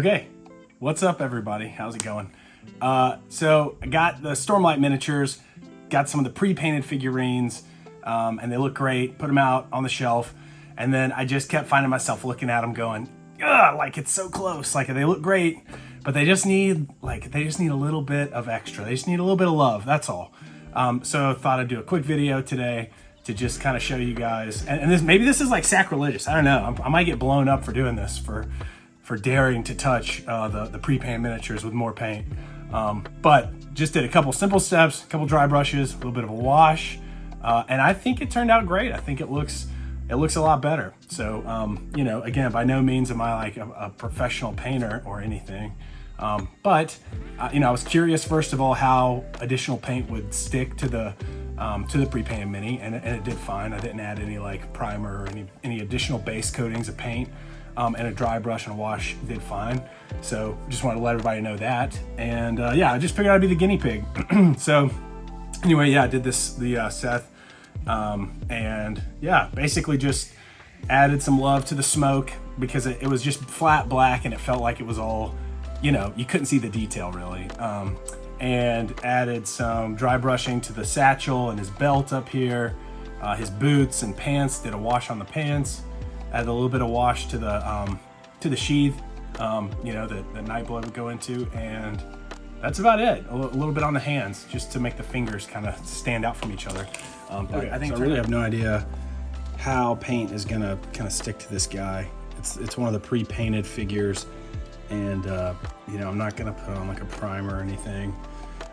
Okay, what's up everybody? How's it going? So I got the Stormlight miniatures, got some of the pre-painted figurines, and they look great. Put them out on the shelf, and then I just kept finding myself looking at them going, ugh, like it's so close. Like they look great, but they just need a little bit of extra. They just need a little bit of love, that's all. So I thought I'd do a quick video today to just kind of show you guys, and maybe this is like sacrilegious, I don't know. I might get blown up for doing this, for daring to touch the pre-painted miniatures with more paint. But just did a couple simple steps, a couple dry brushes, a little bit of a wash, and I think it turned out great. I think it looks a lot better. So, you know, again, by no means am I like a professional painter or anything. But you know, I was curious first of all how additional paint would stick to the pre-painted mini, and it did fine. I didn't add any like primer or any additional base coatings of paint, and a dry brush and a wash did fine. So just wanted to let everybody know that. And yeah, I just figured I'd be the guinea pig. So anyway, yeah, I did the Szeth, and yeah, basically just added some love to the smoke because it was just flat black and it felt like it was all, you know, you couldn't see the detail really. And added some dry brushing to the satchel and his belt up here, his boots and pants, did a wash on the pants, added a little bit of wash to the sheath, you know, that Nightblood would go into, and that's about it. A little bit on the hands, just to make the fingers kind of stand out from each other. Okay, I think so I really have no idea how paint is gonna kind of stick to this guy. It's one of the pre-painted figures, and you know, I'm not gonna put on like a primer or anything.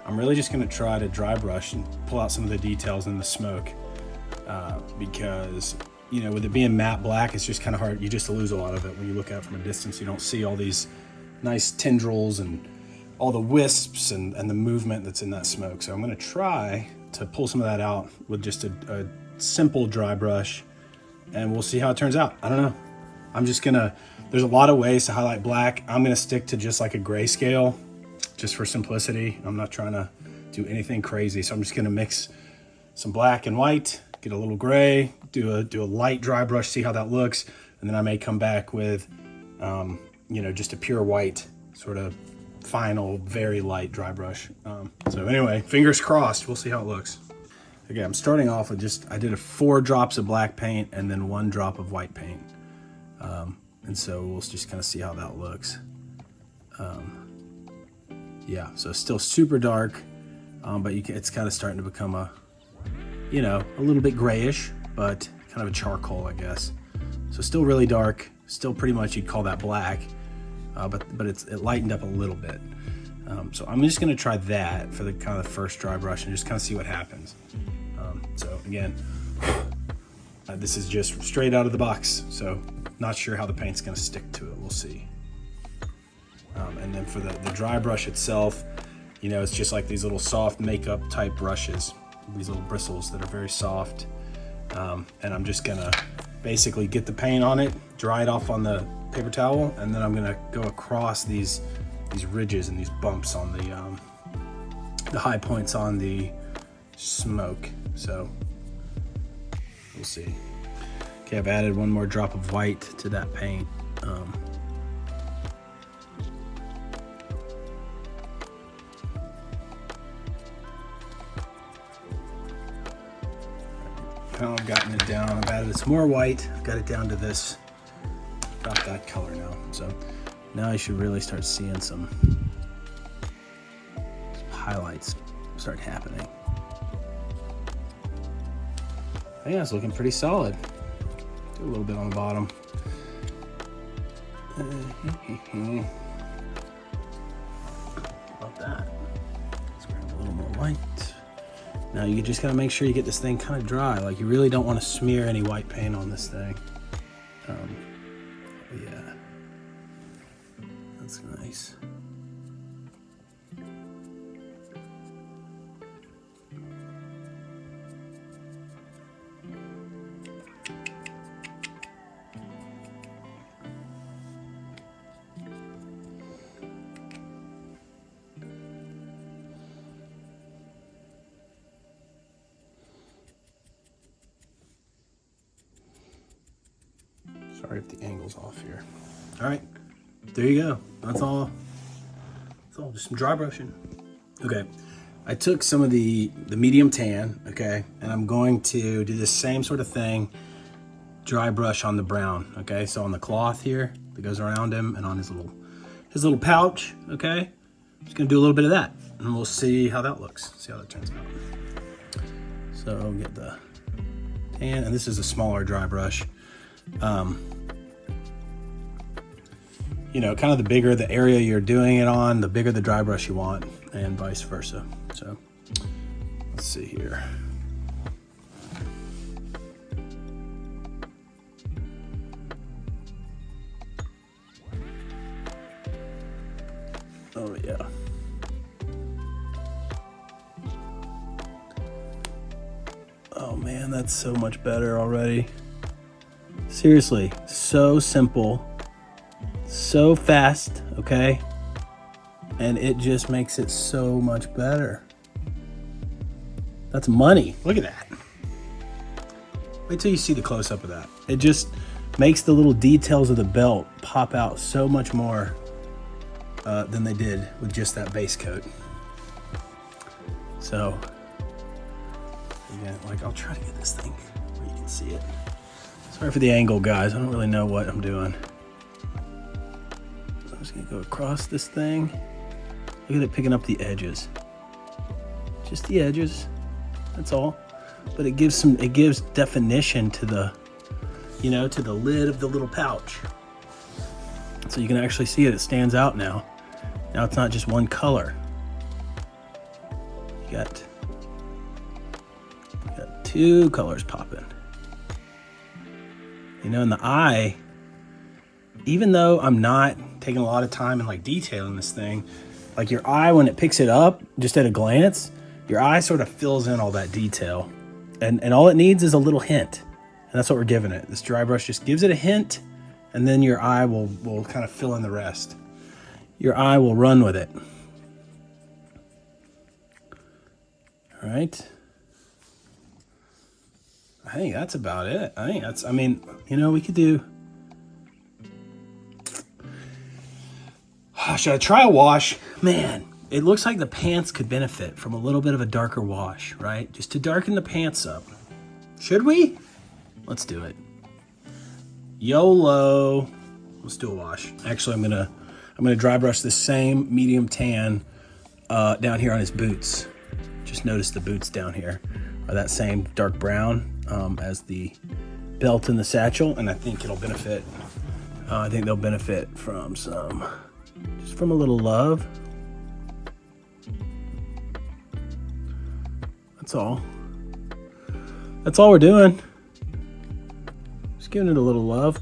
I'm really just gonna try to dry brush and pull out some of the details in the smoke, because, you know, with it being matte black, it's just kind of hard. You just lose a lot of it when you look at it from a distance. You don't see all these nice tendrils and all the wisps and the movement that's in that smoke. So I'm gonna try to pull some of that out with just a simple dry brush, and we'll see how it turns out. I don't know. I'm just gonna, there's a lot of ways to highlight black. I'm gonna stick to just like a grayscale, just for simplicity. I'm not trying to do anything crazy. So I'm just gonna mix some black and white, get a little gray, do a light dry brush, see how that looks. And then I may come back with, you know, just a pure white sort of final, very light dry brush. So anyway, fingers crossed, we'll see how it looks. Okay, I'm starting off with I did 4 drops of black paint and then 1 drop of white paint. And so we'll just kind of see how that looks. Yeah, so still super dark, but it's kind of starting to become a, you know, a little bit grayish, but kind of a charcoal, I guess. So still really dark, still pretty much you'd call that black, but it lightened up a little bit. So I'm just gonna try that for the kind of the first dry brush and just kind of see what happens. So again, this is just straight out of the box, so not sure how the paint's gonna stick to it. We'll see. And then for the dry brush itself, you know, it's just like these little soft makeup type brushes, these little bristles that are very soft. And I'm just gonna basically get the paint on it, dry it off on the paper towel, and then I'm gonna go across these ridges and these bumps on the high points on the smoke. So we'll see. Okay, I've added 1 more drop of white to that paint. Now I've gotten it down. I've added some more white. I've got it down to this, about that color now. So now I should really start seeing some highlights start happening. Yeah, it's looking pretty solid. Do a little bit on the bottom. About that. Let's grab a little more white. Now you just gotta make sure you get this thing kind of dry. Like you really don't want to smear any white paint on this thing. Yeah, that's nice. Sorry if the angle's off here. All right, there you go. That's all. That's all. Just some dry brushing. Okay. I took some of the medium tan, okay, and I'm going to do the same sort of thing, dry brush on the brown, okay? So on the cloth here that goes around him and on his little pouch, okay? Just gonna do a little bit of that and we'll see how that looks, see how that turns out. So I'll get the tan, and this is a smaller dry brush. You know, kind of the bigger the area you're doing it on, the bigger the dry brush you want, and vice versa. So let's see here. Oh yeah. Oh man, that's so much better already. Seriously, so simple, so fast, okay? And it just makes it so much better. That's money. Look at that. Wait till you see the close-up of that. It just makes the little details of the belt pop out so much more than they did with just that base coat. So, again, like, I'll try to get this thing where you can see it. Sorry for the angle, guys. I don't really know what I'm doing. So I'm just gonna go across this thing. Look at it picking up the edges. Just the edges, that's all. But it gives definition to the, you know, to the lid of the little pouch. So you can actually see it stands out now. Now it's not just one color. You got two colors popping. You know, in the eye, even though I'm not taking a lot of time and like detailing this thing, like your eye, when it picks it up, just at a glance, your eye sort of fills in all that detail. And all it needs is a little hint. And that's what we're giving it. This dry brush just gives it a hint, and then your eye will kind of fill in the rest. Your eye will run with it. All right. I think that's about it. I mean, you know, we could do, should I try a wash? Man, it looks like the pants could benefit from a little bit of a darker wash, right? Just to darken the pants up. Should we? Let's do it. YOLO. Let's do a wash. Actually, I'm gonna dry brush the same medium tan down here on his boots. Just notice the boots down here are that same dark brown as the belt and the satchel, and I think it'll benefit. I think they'll benefit from just from a little love. That's all. That's all we're doing. Just giving it a little love.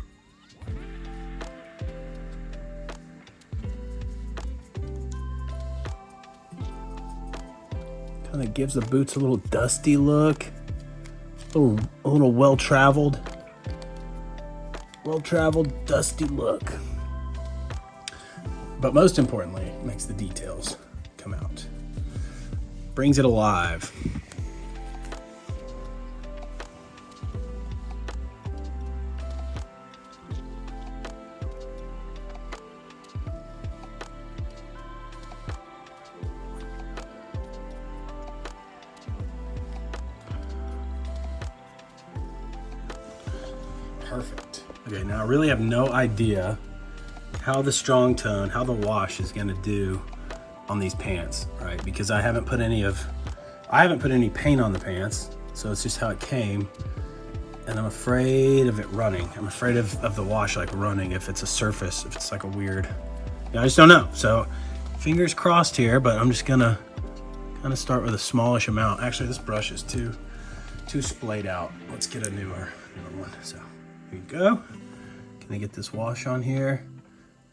Kind of gives the boots a little dusty look. A little well-traveled, dusty look. But most importantly, it makes the details come out. Brings it alive. Perfect. Okay, now I really have no idea how the strong tone, how the wash is gonna do on these pants, right? Because I haven't put any paint on the pants, so it's just how it came. And I'm afraid of it running. I'm afraid of the wash like running if it's a surface, if it's like a weird, I just don't know. So fingers crossed here, but I'm just gonna kind of start with a smallish amount. Actually, this brush is too splayed out. Let's get a newer one. So here you go. Gonna get this wash on here.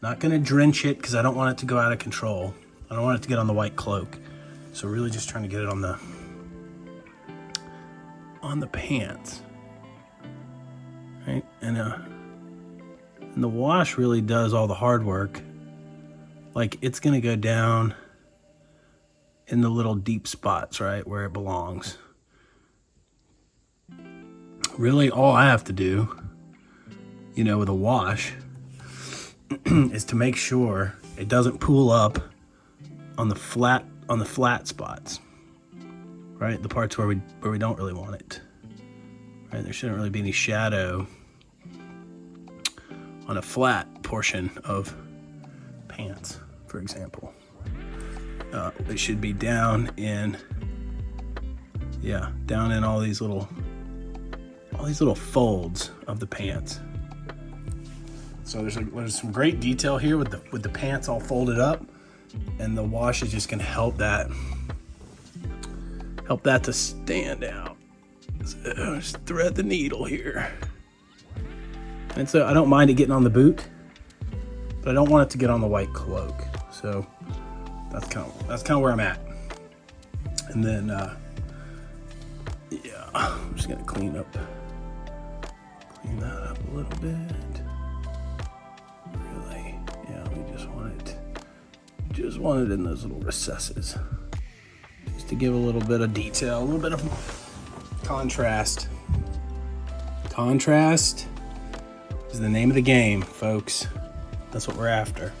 Not gonna drench it because I don't want it to go out of control. I don't want it to get on the white cloak. So really just trying to get it on the pants. Right? And the wash really does all the hard work. Like, it's gonna go down in the little deep spots, right, where it belongs. Really all I have to do, you know, with a wash is to make sure it doesn't pool up on the flat spots, right? The parts where we don't really want it. Right? There shouldn't really be any shadow on a flat portion of pants, for example. It should be down in all these little folds of the pants. So there's some great detail here with the pants all folded up, and the wash is just gonna help that to stand out. So just thread the needle here. And so I don't mind it getting on the boot, but I don't want it to get on the white cloak. So that's kind of where I'm at. And then I'm just gonna clean that up a little bit. Really, we just want it in those little recesses, just to give a little bit of detail, a little bit of contrast. Contrast is the name of the game, folks. That's what we're after.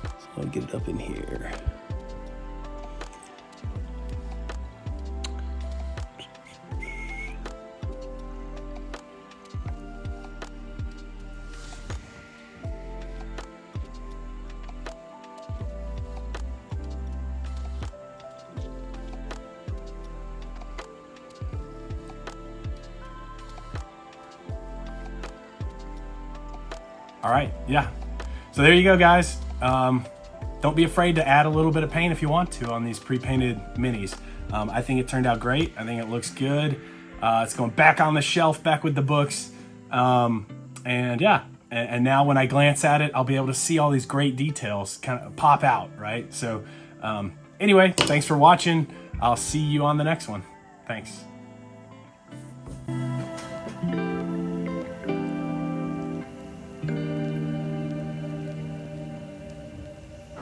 So I'll get it up in here. All right, yeah. So there you go, guys. Don't be afraid to add a little bit of paint if you want to on these pre-painted minis. I think it turned out great. I think it looks good. It's going back on the shelf, back with the books. And now when I glance at it, I'll be able to see all these great details kind of pop out, right? So anyway, thanks for watching. I'll see you on the next one. Thanks.